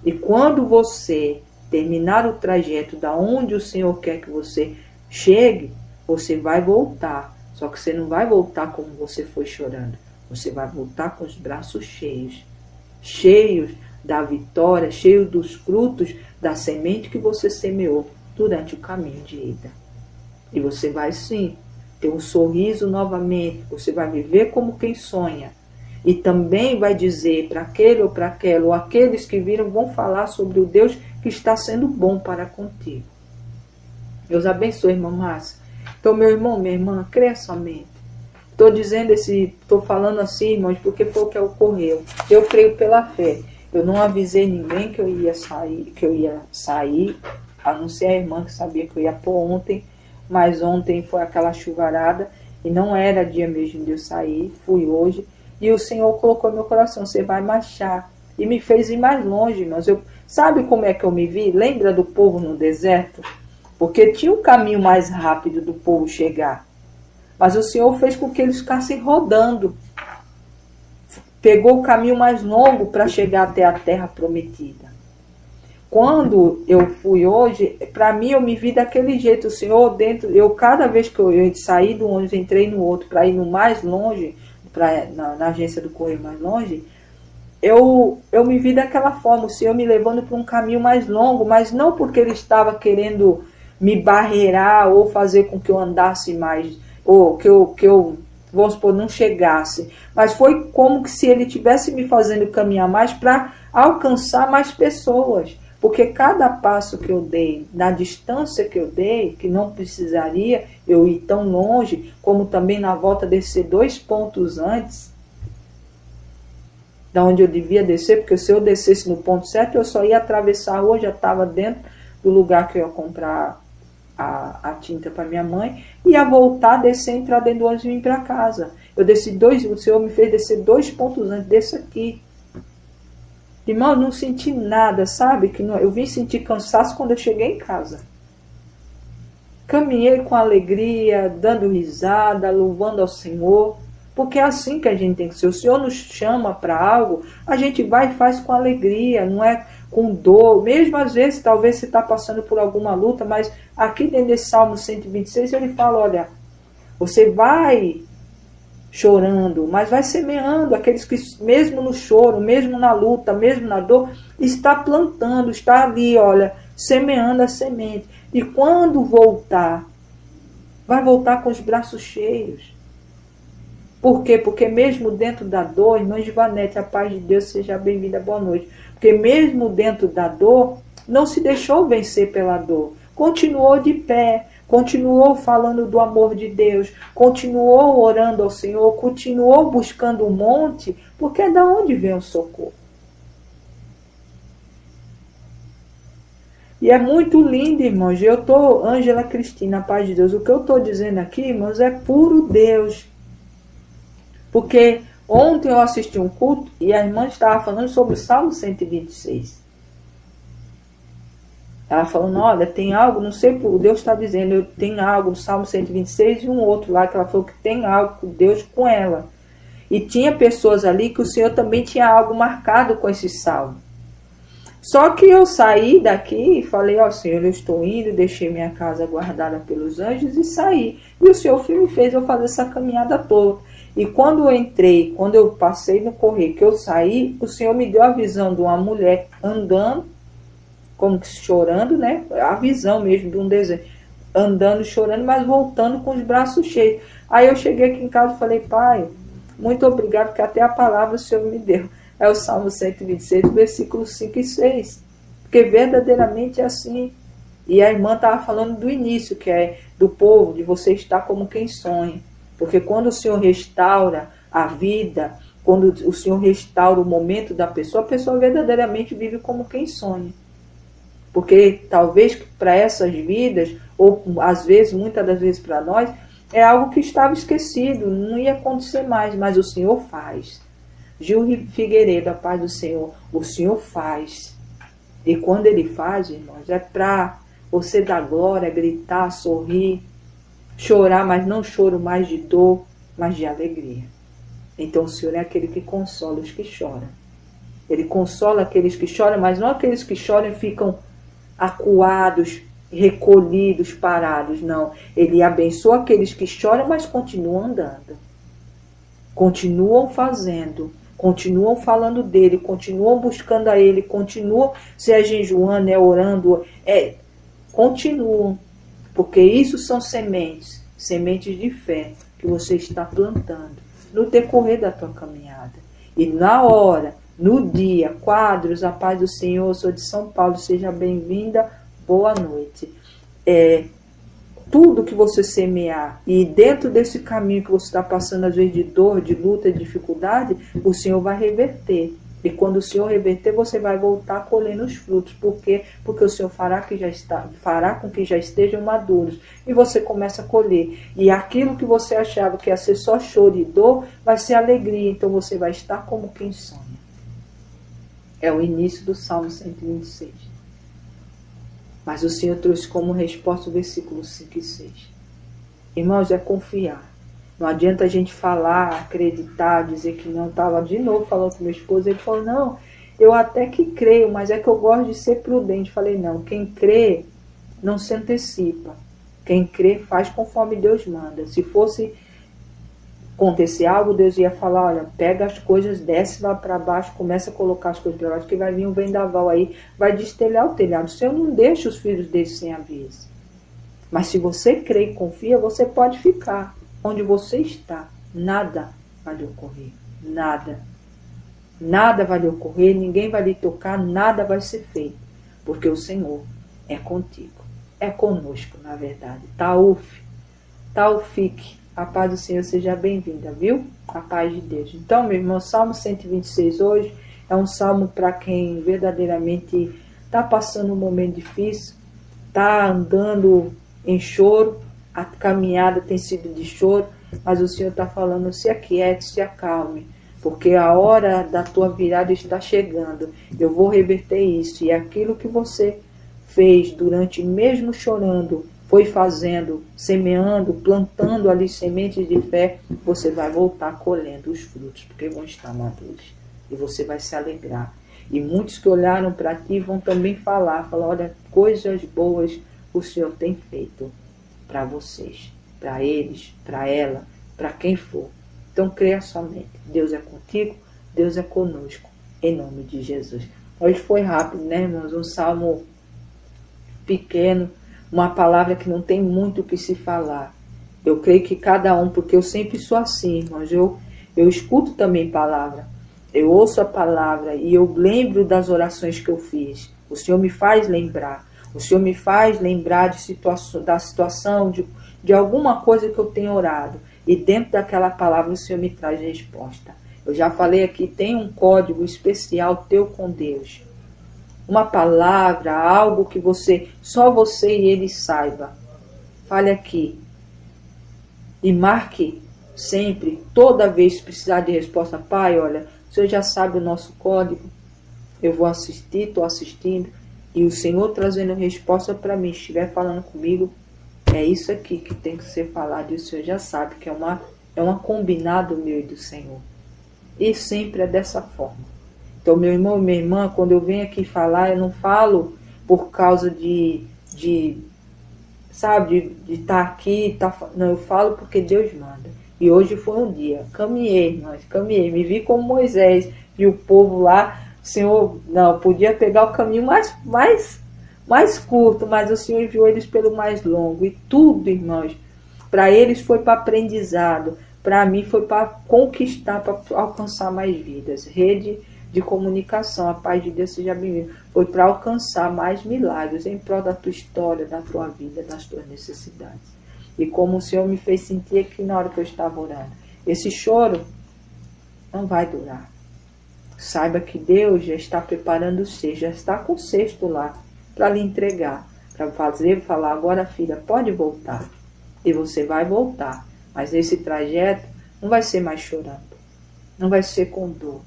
E quando você terminar o trajeto da onde o Senhor quer que você chegue, você vai voltar. Só que você não vai voltar como você foi chorando. Você vai voltar com os braços cheios. Cheios da vitória, cheios dos frutos da semente que você semeou durante o caminho de ida. E você vai sim ter um sorriso novamente. Você vai viver como quem sonha. E também vai dizer para aquele ou para aquela, ou aqueles que viram vão falar sobre o Deus que está sendo bom para contigo. Deus abençoe, irmã Márcia. Então, meu irmão, minha irmã, creia somente. Estou falando assim, irmãos, porque foi o que ocorreu. Eu creio pela fé. Eu não avisei ninguém que eu ia sair, a não ser a irmã que sabia que eu ia pôr ontem, mas ontem foi aquela chuvarada e não era dia mesmo de eu sair, fui hoje. E o Senhor colocou no meu coração, você vai marchar. E me fez ir mais longe, irmãos. Sabe como é que eu me vi? Lembra do povo no deserto? Porque tinha um caminho mais rápido do povo chegar. Mas o Senhor fez com que eles ficassem rodando. Pegou o caminho mais longo para chegar até a terra prometida. Quando eu fui hoje, para mim eu me vi daquele jeito. O Senhor dentro, cada vez que eu saí do ônibus, entrei no outro para ir no mais longe, na agência do Correio mais longe, eu me vi daquela forma, o Senhor me levando para um caminho mais longo, mas não porque Ele estava querendo me barreirar ou fazer com que eu andasse mais, ou que eu vamos supor, não chegasse, mas foi como que se Ele estivesse me fazendo caminhar mais para alcançar mais pessoas, porque cada passo que eu dei, na distância que eu dei, que não precisaria eu ir tão longe, como também na volta descer 2 pontos antes, da onde eu devia descer, porque se eu descesse no ponto certo, eu só ia atravessar a rua, já estava dentro do lugar que eu ia comprar a tinta para minha mãe, ia voltar, descer, entrar dentro do ônibus e vir para casa. Eu desci o Senhor me fez descer 2 pontos antes desse aqui. Irmão, eu não senti nada, sabe? Eu vim sentir cansaço quando eu cheguei em casa. Caminhei com alegria, dando risada, louvando ao Senhor, porque é assim que a gente tem que ser. O Senhor nos chama para algo, a gente vai e faz com alegria, não é com dor. Mesmo às vezes, talvez você está passando por alguma luta, mas aqui dentro desse Salmo 126, ele fala, olha, você vai chorando, mas vai semeando, aqueles que mesmo no choro, mesmo na luta, mesmo na dor, está plantando, está ali, olha, semeando a semente. E quando voltar, vai voltar com os braços cheios. Por quê? Porque mesmo dentro da dor, irmã Givanete, a paz de Deus, seja bem-vinda, boa noite. Porque mesmo dentro da dor, não se deixou vencer pela dor. Continuou de pé, continuou falando do amor de Deus, continuou orando ao Senhor, continuou buscando o monte, porque é da onde vem o socorro. E é muito lindo, irmãos. Ângela Cristina, paz de Deus, o que eu estou dizendo aqui, irmãos, é puro Deus. Porque ontem eu assisti um culto e a irmã estava falando sobre o Salmo 126. Ela falando, olha, tem algo, não sei o Deus está dizendo, tem algo no Salmo 126 e um outro lá que ela falou que tem algo com Deus com ela. E tinha pessoas ali que o Senhor também tinha algo marcado com esse salmo. Só que eu saí daqui e falei, ó Senhor, eu estou indo, deixei minha casa guardada pelos anjos e saí. E o Senhor me fez eu fazer essa caminhada toda. E quando eu entrei, quando eu passei no correio, que eu saí, o Senhor me deu a visão de uma mulher andando, como que chorando, né? A visão mesmo de um desenho. Andando, chorando, mas voltando com os braços cheios. Aí eu cheguei aqui em casa e falei, pai, muito obrigado, porque até a palavra o Senhor me deu. É o Salmo 126, versículos 5 e 6. Porque verdadeiramente é assim. E a irmã estava falando do início, que é do povo, de você estar como quem sonha. Porque quando o Senhor restaura a vida, quando o Senhor restaura o momento da pessoa, a pessoa verdadeiramente vive como quem sonha. Porque talvez para essas vidas, ou às vezes, muitas das vezes para nós, é algo que estava esquecido, não ia acontecer mais, mas o Senhor faz. Gil Figueiredo, a paz do Senhor, o Senhor faz. E quando Ele faz, irmãos, é para você dar glória, gritar, sorrir, chorar, mas não choro mais de dor, mas de alegria. Então o Senhor é aquele que consola os que choram. Ele consola aqueles que choram, mas não aqueles que choram e ficam acuados, recolhidos, parados, não. Ele abençoa aqueles que choram, mas continuam andando. Continuam fazendo, continuam falando dele, continuam buscando a ele, continuam, se é jejuando, é orando, continuam. Porque isso são sementes, sementes de fé que você está plantando no decorrer da tua caminhada. E na hora, no dia, quadros, a paz do Senhor, eu sou de São Paulo, seja bem-vinda, boa noite. Tudo que você semear, e dentro desse caminho que você está passando, às vezes de dor, de luta, de dificuldade, o Senhor vai reverter. E quando o Senhor reverter, você vai voltar colhendo os frutos. Por quê? Porque o Senhor fará com que já estejam maduros. E você começa a colher. E aquilo que você achava que ia ser só choro e dor, vai ser alegria. Então você vai estar como quem sonha. É o início do Salmo 126. Mas o Senhor trouxe como resposta o versículo 5 e 6. Irmãos, é confiar. Não adianta a gente falar, acreditar, dizer que não. Estava de novo falando com meu esposo, ele falou, não, eu até que creio, mas é que eu gosto de ser prudente. Falei, não, quem crê não se antecipa. Quem crê faz conforme Deus manda. Se fosse acontecer algo, Deus ia falar, olha, pega as coisas, desce lá para baixo, começa a colocar as coisas para baixo, que vai vir um vendaval aí, vai destelhar o telhado. O Senhor não deixa os filhos dele sem aviso. Mas se você crê e confia, você pode ficar. Onde você está, nada vai lhe ocorrer. Nada. Nada vai lhe ocorrer, ninguém vai lhe tocar, nada vai ser feito. Porque o Senhor é contigo. É conosco, na verdade. Taufik. A paz do Senhor seja bem-vinda, viu? A paz de Deus. Então, meu irmão, Salmo 126 hoje é um salmo para quem verdadeiramente está passando um momento difícil, está andando em choro, a caminhada tem sido de choro, mas o Senhor está falando, se aquiete, se acalme, porque a hora da tua virada está chegando. Eu vou reverter isso. E aquilo que você fez durante, mesmo chorando, foi fazendo, semeando, plantando ali sementes de fé, você vai voltar colhendo os frutos, porque vão estar maduros. E você vai se alegrar. E muitos que olharam para ti vão também falar, olha, coisas boas o Senhor tem feito para vocês, para eles, para ela, para quem for. Então creia somente. Deus é contigo, Deus é conosco, em nome de Jesus. Hoje foi rápido, né, irmãos? Um salmo pequeno, uma palavra que não tem muito o que se falar. Eu creio que cada um, porque eu sempre sou assim, irmãos, eu escuto também palavra, eu ouço a palavra e eu lembro das orações que eu fiz. O Senhor me faz lembrar. O Senhor me faz lembrar da situação, de alguma coisa que eu tenho orado. E dentro daquela palavra o Senhor me traz resposta. Eu já falei aqui, tem um código especial teu com Deus. Uma palavra, algo que só você e Ele saiba. Fale aqui. E marque sempre, toda vez que precisar de resposta. Pai, olha, o Senhor já sabe o nosso código. Eu vou assistir, estou assistindo. E o Senhor trazendo resposta para mim, estiver falando comigo, é isso aqui que tem que ser falado. E o Senhor já sabe que é uma combinado meu e do Senhor. E sempre é dessa forma. Então, meu irmão e minha irmã, quando eu venho aqui falar, eu não falo por causa de estar aqui. Não, eu falo porque Deus manda. E hoje foi um dia. Caminhei, me vi como Moisés. E o povo lá, o Senhor, não, podia pegar o caminho mais curto, mas o Senhor enviou eles pelo mais longo. E tudo, irmãos, para eles foi para aprendizado. Para mim foi para conquistar, para alcançar mais vidas. Rede de comunicação, a paz de Deus seja bem-vinda. Foi para alcançar mais milagres em prol da tua história, da tua vida, das tuas necessidades. E como o Senhor me fez sentir aqui na hora que eu estava orando, esse choro não vai durar. Saiba que Deus já está preparando o cesto, já está com o cesto lá para lhe entregar, para falar, agora filha, pode voltar. E você vai voltar, mas esse trajeto não vai ser mais chorando, não vai ser com dor,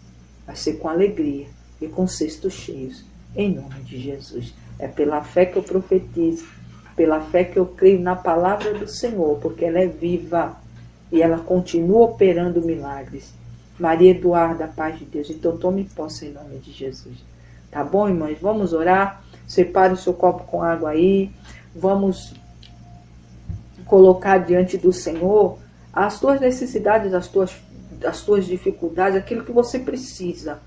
vai ser com alegria e com cestos cheios, em nome de Jesus. É pela fé que eu profetizo, pela fé que eu creio na palavra do Senhor, porque ela é viva e ela continua operando milagres. Maria Eduarda, a paz de Deus. Então tome posse em nome de Jesus. Tá bom, irmãs? Vamos orar. Separe o seu copo com água aí. Vamos colocar diante do Senhor as tuas necessidades, as tuas dificuldades, aquilo que você precisa.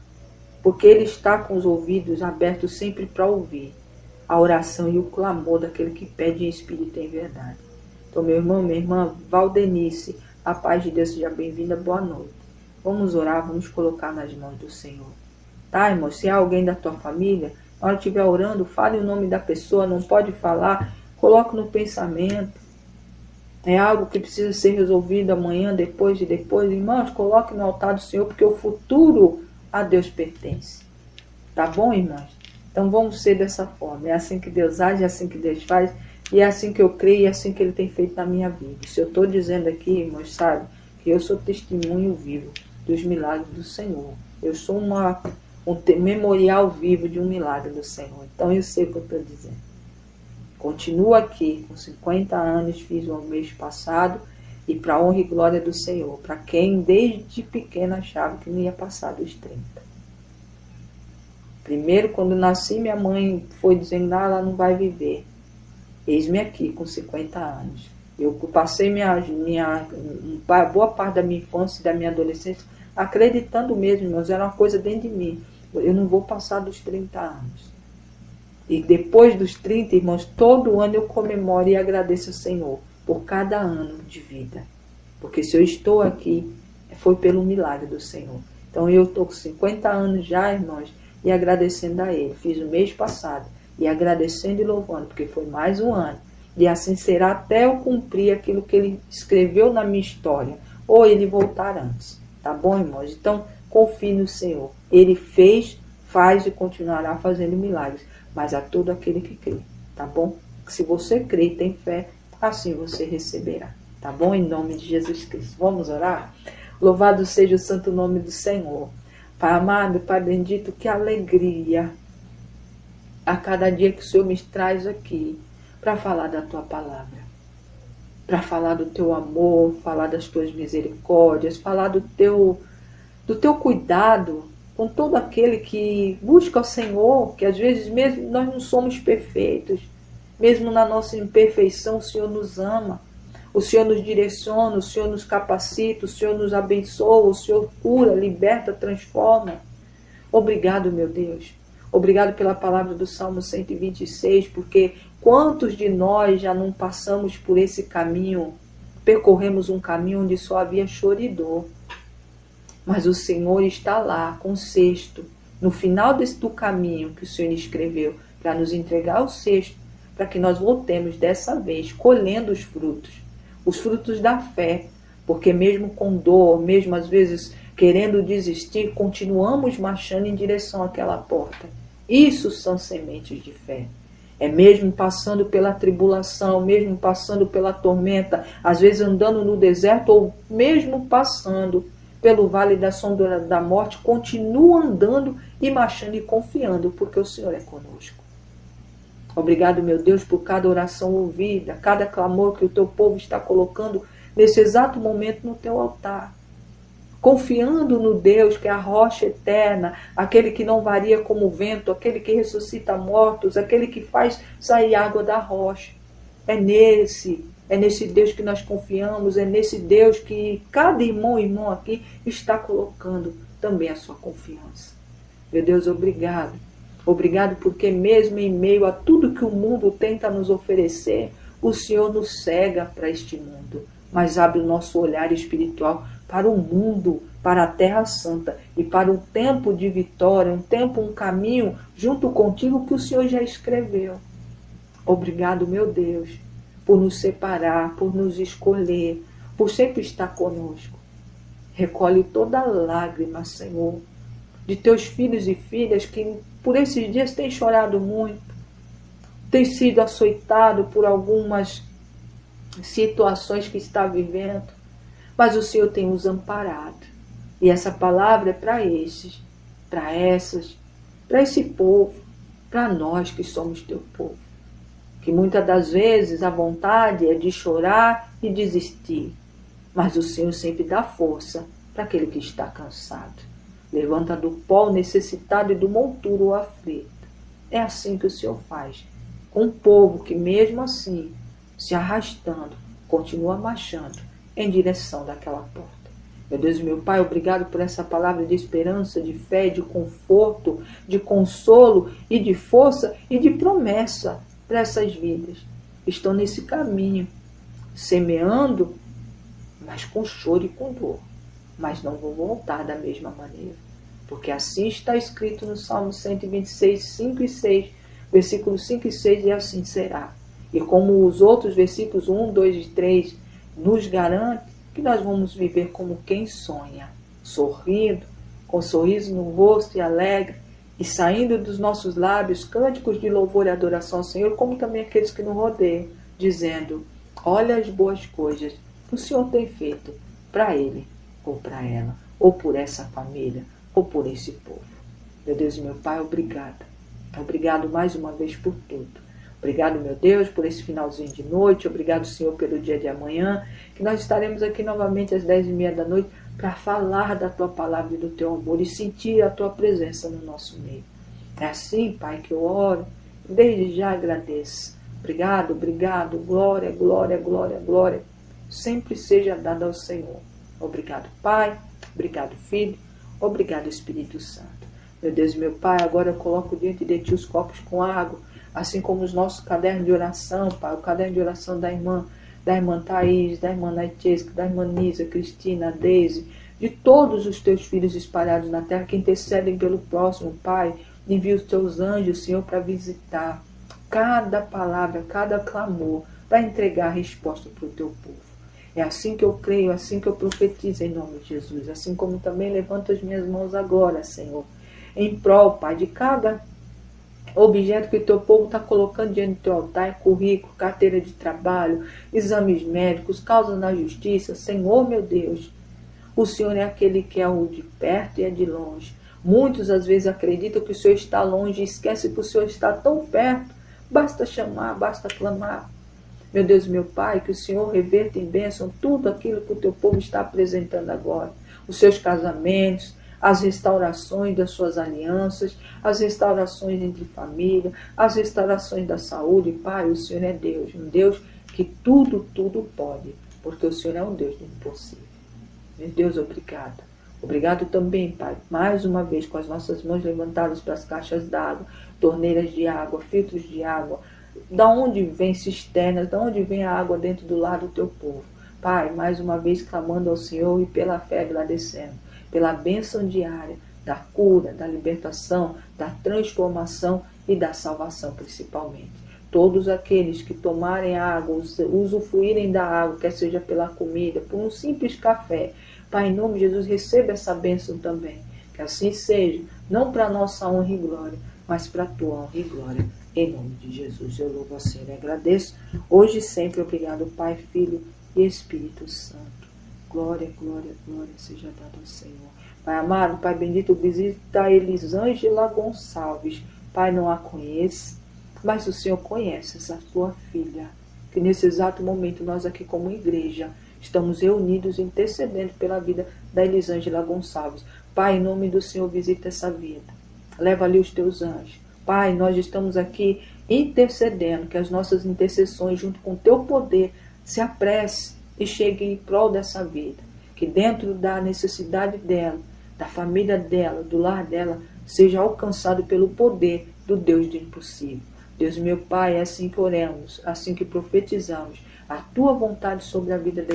Porque Ele está com os ouvidos abertos sempre para ouvir a oração e o clamor daquele que pede em espírito e em verdade. Então, meu irmão, minha irmã, Valdenice, a paz de Deus seja bem-vinda, boa noite. Vamos orar, vamos colocar nas mãos do Senhor. Tá, irmão? Se há alguém da tua família, na hora que estiver orando, fale o nome da pessoa, não pode falar, coloque no pensamento. É algo que precisa ser resolvido amanhã, depois. Irmãos, coloque no altar do Senhor, porque o futuro a Deus pertence. Tá bom, irmãos? Então vamos ser dessa forma. É assim que Deus age, é assim que Deus faz, e é assim que eu creio, e é assim que Ele tem feito na minha vida. Se eu estou dizendo aqui, irmãos, sabe, que eu sou testemunho vivo dos milagres do Senhor. Eu sou um memorial vivo de um milagre do Senhor. Então eu sei o que eu estou dizendo. Continuo aqui, com 50 anos, fiz o mês passado, e para a honra e glória do Senhor, para quem desde pequena achava que não ia passar dos 30. Primeiro, quando nasci, minha mãe foi dizendo, ela não vai viver. Eis-me aqui, com 50 anos. Eu passei boa parte da minha infância e da minha adolescência acreditando mesmo, irmãos, era uma coisa dentro de mim. Eu não vou passar dos 30 anos. E depois dos 30, irmãos, todo ano eu comemoro e agradeço ao Senhor por cada ano de vida. Porque se eu estou aqui, foi pelo milagre do Senhor. Então eu estou com 50 anos já, irmãos, e agradecendo a Ele. Fiz o mês passado, e agradecendo e louvando, porque foi mais um ano. E assim será até eu cumprir aquilo que Ele escreveu na minha história, ou Ele voltar antes. Tá bom, irmãos? Então, confie no Senhor. Ele fez, faz e continuará fazendo milagres. Mas a todo aquele que crê, tá bom? Se você crê e tem fé, assim você receberá. Tá bom? Em nome de Jesus Cristo. Vamos orar? Louvado seja o santo nome do Senhor. Pai amado, Pai bendito, que alegria a cada dia que o Senhor me traz aqui para falar da Tua palavra. Para falar do Teu amor, falar das Tuas misericórdias, falar do Teu cuidado com todo aquele que busca o Senhor, que às vezes mesmo nós não somos perfeitos, mesmo na nossa imperfeição o Senhor nos ama, o Senhor nos direciona, o Senhor nos capacita, o Senhor nos abençoa, o Senhor cura, liberta, transforma. Obrigado, meu Deus. Obrigado pela palavra do Salmo 126, porque quantos de nós já não passamos por esse caminho, percorremos um caminho onde só havia choro e dor. Mas o Senhor está lá com o cesto, no final do caminho que o Senhor escreveu, para nos entregar o cesto para que nós voltemos dessa vez colhendo os frutos da fé, porque mesmo com dor, mesmo às vezes querendo desistir, continuamos marchando em direção àquela porta. Isso são sementes de fé. É mesmo passando pela tribulação, mesmo passando pela tormenta, às vezes andando no deserto ou mesmo passando pelo vale da sombra da morte, continua andando e marchando e confiando, porque o Senhor é conosco. Obrigado, meu Deus, por cada oração ouvida, cada clamor que o teu povo está colocando nesse exato momento no teu altar. Confiando no Deus que é a rocha eterna, aquele que não varia como o vento, aquele que ressuscita mortos, aquele que faz sair água da rocha. É nesse Deus que nós confiamos, é nesse Deus que cada irmão e irmã aqui está colocando também a sua confiança. Meu Deus, obrigado. Obrigado porque mesmo em meio a tudo que o mundo tenta nos oferecer, o Senhor nos cega para este mundo, mas abre o nosso olhar espiritual para o mundo, para a terra santa e para um tempo de vitória, um caminho junto contigo que o Senhor já escreveu. Obrigado, meu Deus, por nos separar, por nos escolher, por sempre estar conosco. Recolhe toda lágrima, Senhor, de teus filhos e filhas que por esses dias têm chorado muito, têm sido açoitado por algumas situações que está vivendo, mas o Senhor tem os amparado. E essa palavra é para esses, para essas, para esse povo, para nós que somos teu povo. Que muitas das vezes a vontade é de chorar e desistir, mas o Senhor sempre dá força para aquele que está cansado. Levanta do pó o necessitado e do monturo o aflito. É assim que o Senhor faz com um povo que mesmo assim, se arrastando, continua marchando em direção daquela porta. Meu Deus e meu Pai, obrigado por essa palavra de esperança, de fé, de conforto, de consolo e de força e de promessa para essas vidas. Estão nesse caminho, semeando, mas com choro e com dor. Mas não vou voltar da mesma maneira. Porque assim está escrito no Salmo 126, 5 e 6, versículos 5 e 6, e assim será. E como os outros versículos 1, 2 e 3 nos garantem que nós vamos viver como quem sonha, sorrindo, com um sorriso no rosto e alegre, e saindo dos nossos lábios cânticos de louvor e adoração ao Senhor, como também aqueles que nos rodeiam, dizendo: olha as boas coisas que o Senhor tem feito para ele, ou para ela, ou por essa família, ou por esse povo. Meu Deus e meu Pai, obrigada. Obrigado mais uma vez por tudo. Obrigado, meu Deus, por esse finalzinho de noite. Obrigado, Senhor, pelo dia de amanhã, que nós estaremos aqui novamente às 10h30 da noite para falar da Tua palavra e do Teu amor e sentir a Tua presença no nosso meio. É assim, Pai, que eu oro. Desde já agradeço. Obrigado, obrigado. Glória, glória, glória, glória. Sempre seja dada ao Senhor. Obrigado, Pai. Obrigado, Filho. Obrigado, Espírito Santo. Meu Deus e meu Pai, agora eu coloco diante de Ti os copos com água, assim como os nossos cadernos de oração, Pai, o caderno de oração da irmã Thaís, da irmã Naitesca, da irmã Nisa, Cristina, Deise, de todos os Teus filhos espalhados na terra que intercedem pelo próximo, Pai. Envia os Teus anjos, Senhor, para visitar cada palavra, cada clamor, para entregar a resposta para o Teu povo. É assim que eu creio, assim que eu profetizo em nome de Jesus, assim como também levanto as minhas mãos agora, Senhor, em prol, Pai, de cada objeto que o Teu povo está colocando diante do Teu altar, currículo, carteira de trabalho, exames médicos, causas na justiça. Senhor, meu Deus, o Senhor é aquele que é o de perto e é de longe. Muitos às vezes acreditam que o Senhor está longe e esquecem que o Senhor está tão perto. Basta chamar, basta clamar. Meu Deus, meu Pai, que o Senhor reverta em bênção tudo aquilo que o Teu povo está apresentando agora. Os seus casamentos, as restaurações das suas alianças, as restaurações entre família, as restaurações da saúde. Pai, o Senhor é Deus, um Deus que tudo pode, porque o Senhor é um Deus do impossível. Meu Deus, obrigado. Obrigado também, Pai, mais uma vez com as nossas mãos levantadas para as caixas d'água, torneiras de água, filtros de água, da onde vem cisternas, da onde vem a água dentro do lar do Teu povo. Pai, mais uma vez clamando ao Senhor e pela fé agradecendo, pela bênção diária, da cura, da libertação, da transformação e da salvação principalmente. Todos aqueles que tomarem água, usufruírem da água, quer seja pela comida, por um simples café, Pai, em nome de Jesus, receba essa bênção também. Que assim seja, não para a nossa honra e glória, mas para a tua honra e glória. Em nome de Jesus, eu louvo a Senhor e agradeço. Hoje e sempre, obrigado, Pai, Filho e Espírito Santo. Glória, glória, glória seja dada ao Senhor. Pai amado, Pai bendito, visita a Elisângela Gonçalves. Pai, não a conheço, mas o Senhor conhece essa tua filha. Que nesse exato momento nós aqui como igreja estamos reunidos intercedendo pela vida da Elisângela Gonçalves. Pai, em nome do Senhor, visita essa vida. Leva ali os teus anjos. Pai, nós estamos aqui intercedendo, que as nossas intercessões, junto com o teu poder, se apresse e cheguem em prol dessa vida. Que dentro da necessidade dela, da família dela, do lar dela, seja alcançado pelo poder do Deus do impossível. Deus meu Pai, é assim que oramos, assim que profetizamos a tua vontade sobre a vida da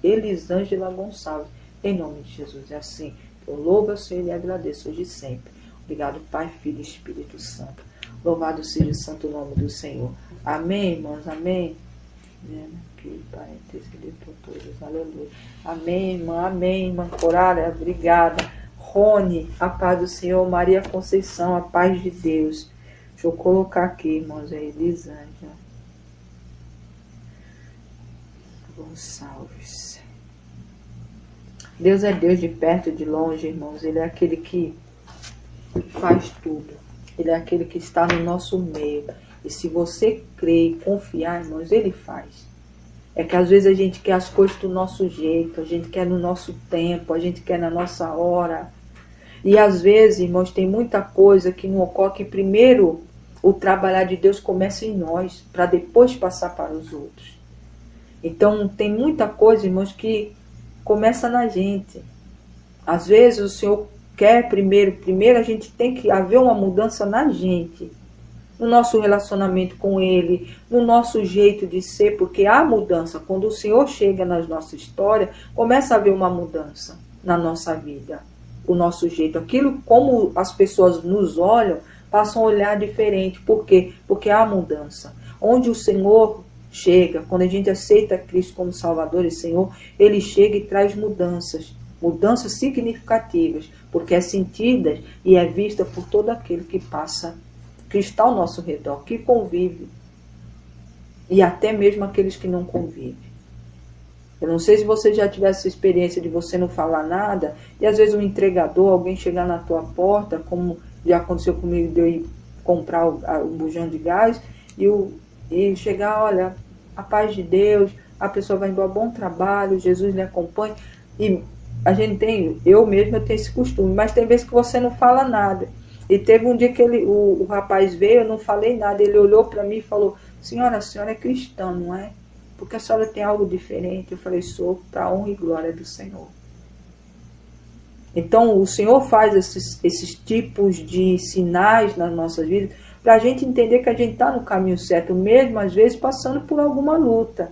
Elisângela Gonçalves, em nome de Jesus. É assim que eu louvo a Senhor e agradeço hoje e sempre. Obrigado, Pai, Filho e Espírito Santo. Louvado seja o santo nome do Senhor. Amém, irmãos, amém. Que parênteses que deu por todos, aleluia. Amém, irmã Corália, obrigada. Rony, a paz do Senhor. Maria Conceição, a paz de Deus. Deixa eu colocar aqui, irmãos, aí, Elisângela Gonçalves. Deus é Deus de perto e de longe, irmãos. Ele é aquele que faz tudo. Ele é aquele que está no nosso meio. E se você crer e confiar, irmãos, Ele faz. É que às vezes a gente quer as coisas do nosso jeito, a gente quer no nosso tempo, a gente quer na nossa hora. E às vezes, irmãos, tem muita coisa que não ocorre, que primeiro o trabalhar de Deus começa em nós, para depois passar para os outros. Então tem muita coisa, irmãos, que começa na gente. Às vezes o Senhor quer primeiro a gente tem que haver uma mudança na gente, no nosso relacionamento com Ele, no nosso jeito de ser, porque há mudança. Quando o Senhor chega na nossa história, começa a haver uma mudança na nossa vida, o nosso jeito, aquilo como as pessoas nos olham, passam a olhar diferente. Por quê? Porque há mudança. Onde o Senhor chega, quando a gente aceita Cristo como Salvador e Senhor, Ele chega e traz mudanças significativas, porque é sentida e é vista por todo aquele que passa, que está ao nosso redor, que convive, e até mesmo aqueles que não convivem. Eu não sei se você já tivesse essa experiência de você não falar nada, e às vezes um entregador, alguém chegar na tua porta, como já aconteceu comigo, de eu ir comprar o bujão de gás, e chegar, olha, a paz de Deus, a pessoa vai embora, bom trabalho, Jesus lhe acompanha, e a gente tem, eu tenho esse costume, mas tem vezes que você não fala nada. E teve um dia que o rapaz veio, eu não falei nada, ele olhou para mim e falou: senhora, a senhora é cristã, não é? Porque a senhora tem algo diferente. Eu falei: sou, para a honra e glória do Senhor. Então o Senhor faz esses tipos de sinais nas nossas vidas, para a gente entender que a gente está no caminho certo, mesmo às vezes passando por alguma luta.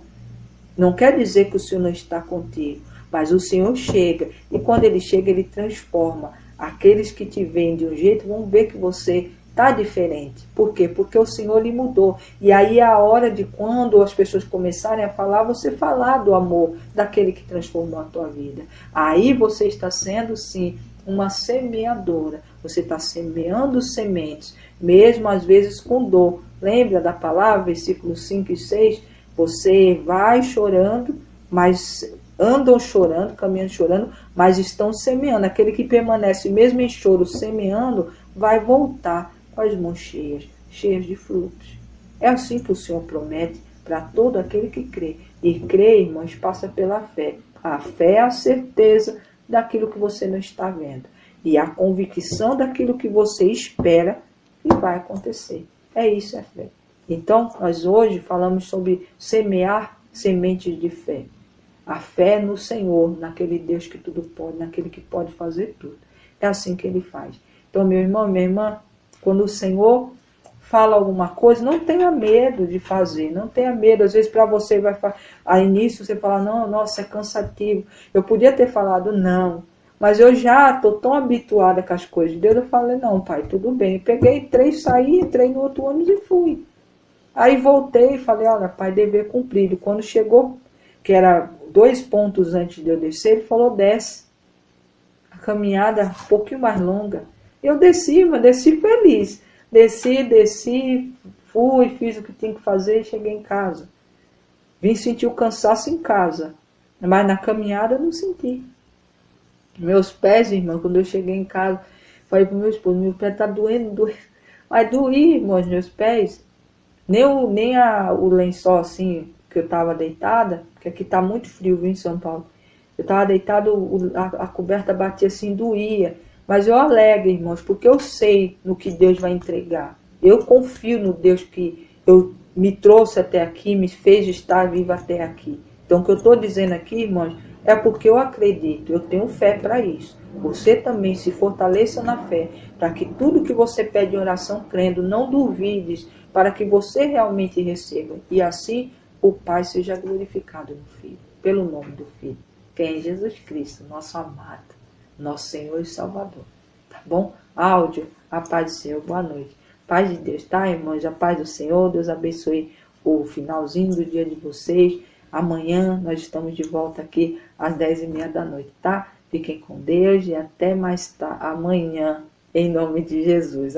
Não quer dizer que o Senhor não está contigo, mas o Senhor chega, e quando Ele chega, Ele transforma. Aqueles que te veem de um jeito vão ver que você está diferente. Por quê? Porque o Senhor lhe mudou. E aí é a hora de, quando as pessoas começarem a falar, você falar do amor daquele que transformou a tua vida. Aí você está sendo, sim, uma semeadora. Você está semeando sementes, mesmo às vezes com dor. Lembra da palavra, versículos 5 e 6? Você vai chorando, mas andam chorando, caminhando chorando, mas estão semeando. Aquele que permanece mesmo em choro, semeando, vai voltar com as mãos cheias de frutos. É assim que o Senhor promete para todo aquele que crê. E crer, irmãos, passa pela fé. A fé é a certeza daquilo que você não está vendo. E a convicção daquilo que você espera que vai acontecer. É isso, é fé. Então, nós hoje falamos sobre semear sementes de fé. A fé no Senhor, naquele Deus que tudo pode, naquele que pode fazer tudo. É assim que Ele faz. Então, meu irmão, minha irmã, quando o Senhor fala alguma coisa, não tenha medo de fazer, não tenha medo. Às vezes para você vai a início você fala: não, nossa, é cansativo. Eu podia ter falado não, mas eu já estou tão habituada com as coisas de Deus. Eu falei: não, pai, tudo bem. Peguei, saí, entrei no outro ônibus e fui. Aí voltei e falei, olha, pai, dever cumprido. Quando chegou, que era 2 pontos antes de eu descer, ele falou, desce. A caminhada um pouquinho mais longa. Eu desci, mas desci feliz. Desci, fui, fiz o que tinha que fazer e cheguei em casa. Vim sentir o cansaço em casa, mas na caminhada eu não senti. Meus pés, irmão, quando eu cheguei em casa, falei pro meu esposo, meu pé tá doendo. Mas doía, irmão, meus pés. Nem o lençol assim, que eu tava deitada, porque aqui tá muito frio, viu, em São Paulo. Eu tava deitado, a coberta batia assim, doía. Mas eu alegro, irmãos, porque eu sei no que Deus vai entregar. Eu confio no Deus que me trouxe até aqui, me fez estar vivo até aqui. Então, o que eu estou dizendo aqui, irmãos, é porque eu acredito, eu tenho fé para isso. Você também se fortaleça na fé, para que tudo que você pede em oração crendo, não duvides, para que você realmente receba. E assim o Pai seja glorificado no Filho, pelo nome do Filho, que é Jesus Cristo, nosso amado, nosso Senhor e Salvador. Tá bom? Áudio, a paz do Senhor, boa noite. Paz de Deus, tá, irmãos? A paz do Senhor, Deus abençoe o finalzinho do dia de vocês. Amanhã nós estamos de volta aqui às 10h30 da noite, tá? Fiquem com Deus e até mais amanhã, em nome de Jesus.